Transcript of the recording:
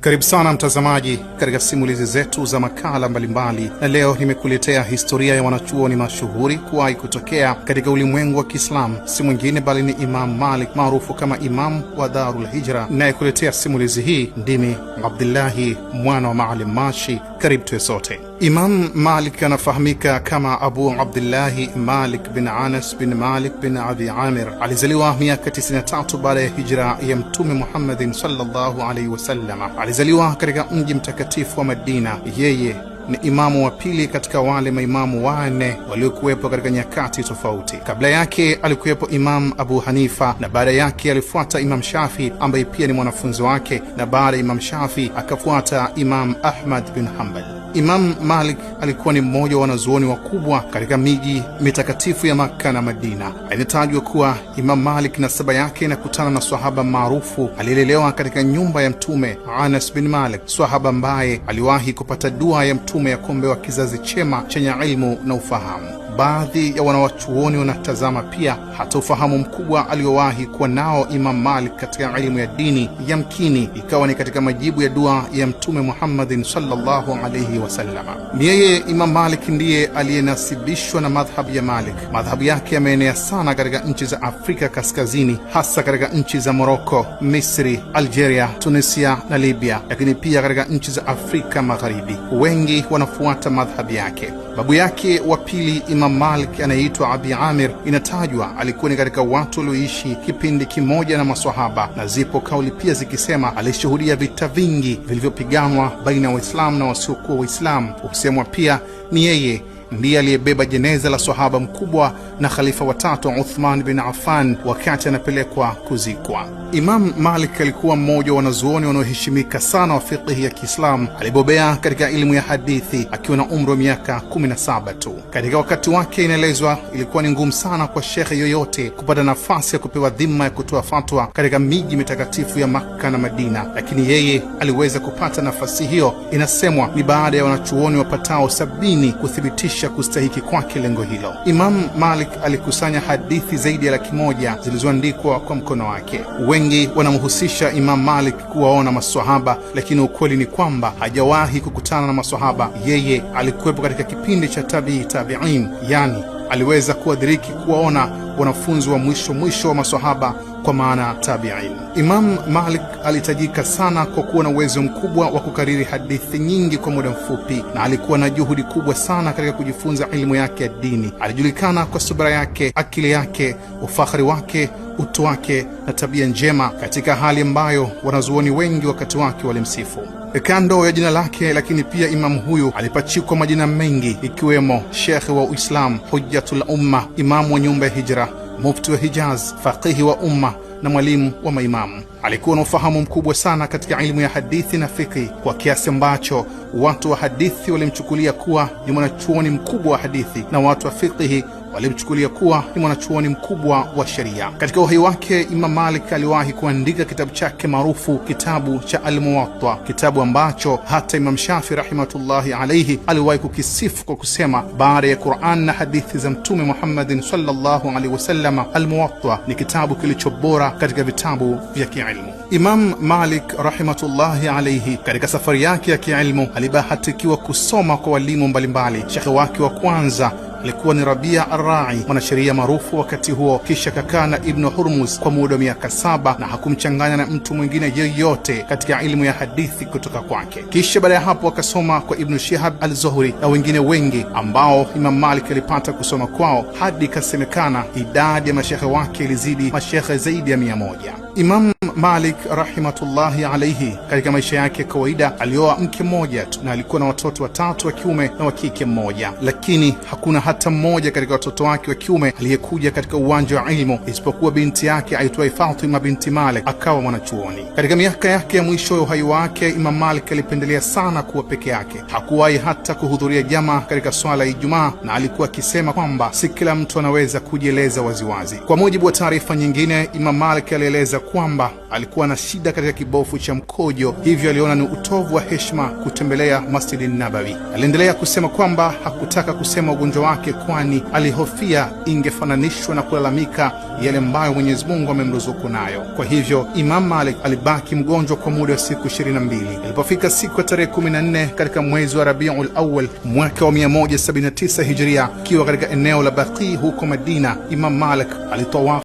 Karibu sana mtazamaji katika simulizi zetu za makala mbalimbali, na leo nimekuletea historia ya wanachuoni mashuhuri kuwahi kutokea katika ulimwengu wa Kiislamu. Si mwingine bali ni Imam Malik maarufu kama Imam wa Darul Hijra. Ninayekuletea simulizi hii ndimi Abdullahi mwana wa Maalim Mashi. Karibu tuwe sote. Imam Malik anafahamika kama Abu Abdullahi Malik bin Anas bin Malik bin Abi Amir. Alizaliwa miaka 93 baada ya hijra ya Mtume Muhammadin sallallahu alaihi wasallam. Alizaliwa katika mji mtakatifu wa Madina. Yeye ni imamu wa pili katika wale maimamu wanne waliokuwepo katika nyakati tofauti. Kabla yake alikuwepo Imam Abu Hanifa, na baada yake alifuata Imam Shafi ambaye pia ni mwanafunzi wake, na baada ya Imam Shafi akafuata Imam Ahmad bin Hanbal. Imam Malik alikuwa ni mmoja wa wanazuoni wakubwa katika miji mitakatifu ya Makka na Madina. Inatajwa kuwa Imam Malik nasaba yake inakutana na swahaba maarufu aliyelelewa katika nyumba ya Mtume, Anas bin Malik, swahaba ambaye aliwahi kupata dua ya Mtume ya kuombewa kizazi chema chenye ilmu na ufahamu. Baadhi ya wanawachuoni wanatazama pia hata ufahamu mkubwa aliowahi kuwa nao Imam Malik katika elimu ya dini, yamkini ikawa ni katika majibu ya dua ya Mtume Muhammadin sallallahu alayhi wasallam. Ni yeye Imam Malik ndiye aliyenasibishwa na madhhabu ya Malik. Madhhabu yake yameenea sana katika nchi za Afrika Kaskazini, hasa katika nchi za Morocco, Misri, Algeria, Tunisia na Libya, lakini pia katika nchi za Afrika Magharibi. Wengi wanafuata madhhabu yake. Babu yake wa pili Imam Malik anayeitwa Abi Amir, inatajwa alikuwa ni katika watu walioishi kipindi kimoja na maswahaba, na zipo kauli pia zikisema alishuhudia vita vingi vilivyopiganwa baina ya Waislamu na wasiokuwa Waislamu. Ukisemwa pia ni yeye ndiye aliyebeba jeneza la swahaba mkubwa na khalifa watatu Uthman bin Affan wakati anapelekwa kuzikwa. Imam Malik alikuwa mmoja wa wanazuoni wanaoheshimika sana wa fiqh ya Kiislamu. Alibobea katika elimu ya hadithi akiwa na umri wa miaka 17 tu. Katika wakati wake inaelezwa ilikuwa ni ngumu sana kwa shekhe yoyote kupata nafasi ya kupewa dhima ya kutoa fatwa katika miji mitakatifu ya Makka na Madina, lakini yeye aliweza kupata nafasi hiyo. Inasemwa ni baada ya wanachuoni wapatao 70 kuthibitisha kustahiki kwake lengo hilo. Imam Malik alikusanya hadithi zaidi ya 100 zilizoandikwa kwa mkono wake. Wengi wanamhusisha Imam Malik kuwaona maswahaba, lakini ukweli ni kwamba hajawahi kukutana na maswahaba. Yeye alikuwepo katika kipindi cha tabi'in, yani aliweza kuadhiriki kuwaona wanafunzi wa mwisho wa maswahaba, kwa maana tabi'in. Imam Malik alitajika sana kwa kuwa na uwezo mkubwa wa kukariri hadithi nyingi kwa muda mfupi, na alikuwa na juhudi kubwa sana katika kujifunza elimu yake ya dini. Alijulikana kwa subira yake, akili yake, ufakhari wake, utu wake na tabia njema, katika hali ambayo wanazuoni wengi wakati wake walimsifu. Kando ya jina lake, lakini pia imamu huyu alipachikwa majina mengi, ikiwemo Sheikh wa Uislamu, Hujjatul Umma, imamu wa nyumba ya Hijra, mufti wa Hijaz, faqihi wa umma na mwalimu wa maimamu. Alikuwa na ufahamu mkubwa sana katika elimu ya hadithi na fiqh, kwa kiasi ambacho watu wa hadithi walimchukulia kuwa ni mwanachuoni mkubwa wa hadithi, na watu wa fiqh walimchukulia kuwa ni mwanachuoni mkubwa wa sheria. Katika uhai wake Imam Malik aliwahi kuandika kitabu chake maarufu, kitabu cha Al-Muwatta, kitabu ambacho hata Imam Shafi rahimatullahi alayhi aliwahi kukisifu kwa kusema, baada ya Qur'an na hadithi za Mtume Muhammadin sallallahu alaihi wasallam, Al-Muwatta ni kitabu kilicho bora katika vitabu vya kiilmu. Imam Malik rahimatullahi alayhi katika safari yake ya kiilmu alibahatikiwa kusoma kwa walimu mbalimbali. Shekhe wake wa kwanza alikuwa ni Rabia Ar-Ra'i, mwanasheria maarufu wakati huo. Kisha kakaa na Ibn Hurmuz kwa muda wa miaka 7 na hakumchanganya na mtu mwingine yeyote katika elimu ya hadithi kutoka kwake. Kisha baada ya hapo akasoma kwa Ibn Shihab al-Zuhri na wengine wengi ambao Imam Malik alipata kusoma kwao, hadi kasemekana idadi ya mashekhe wake ilizidi mashekhe zaidi ya 100. Imam Malik rahimatullahi alayhi katika maisha yake kawaida alioa mke mmoja tu, na alikuwa na watoto 3 wa kiume na wa kike mmoja, lakini hakuna hata mmoja katika watoto wake wa kiume aliyekuja katika uwanja wa ilmu isipokuwa binti yake aitwaye Fatima binti Malik, akawa mwanachuoni. Katika miaka yake ya mwisho ya uhai wake Imam Malik alipendelea sana kuwa peke yake. Hakuwahi hata kuhudhuria jamaa katika swala ya Ijumaa, na alikuwa akisema kwamba si kila mtu anaweza kujieleza waziwazi. Kwa mujibu wa taarifa nyingine, Imam Malik alieleza kwamba alikuwa na shida katika kibofu cha mkojo, hivyo aliona ni utovu wa heshima kutembelea Masjidi Nabawi. Aliendelea kusema kwamba hakutaka kusema ugonjwa wake, kwani alihofia ingefananishwa na kulalamika yale ambayo Mwenyezi Mungu amemruzuku nayo. Kwa hivyo Imam Malik alibaki mgonjwa kwa muda wa siku 22. Ilipofika siku ya tarehe 14 katika mwezi wa Rabiul Awwal mwaka wa 179 Hijria, akiwa katika eneo la Baqi huko Madina, Imam Malik alitoa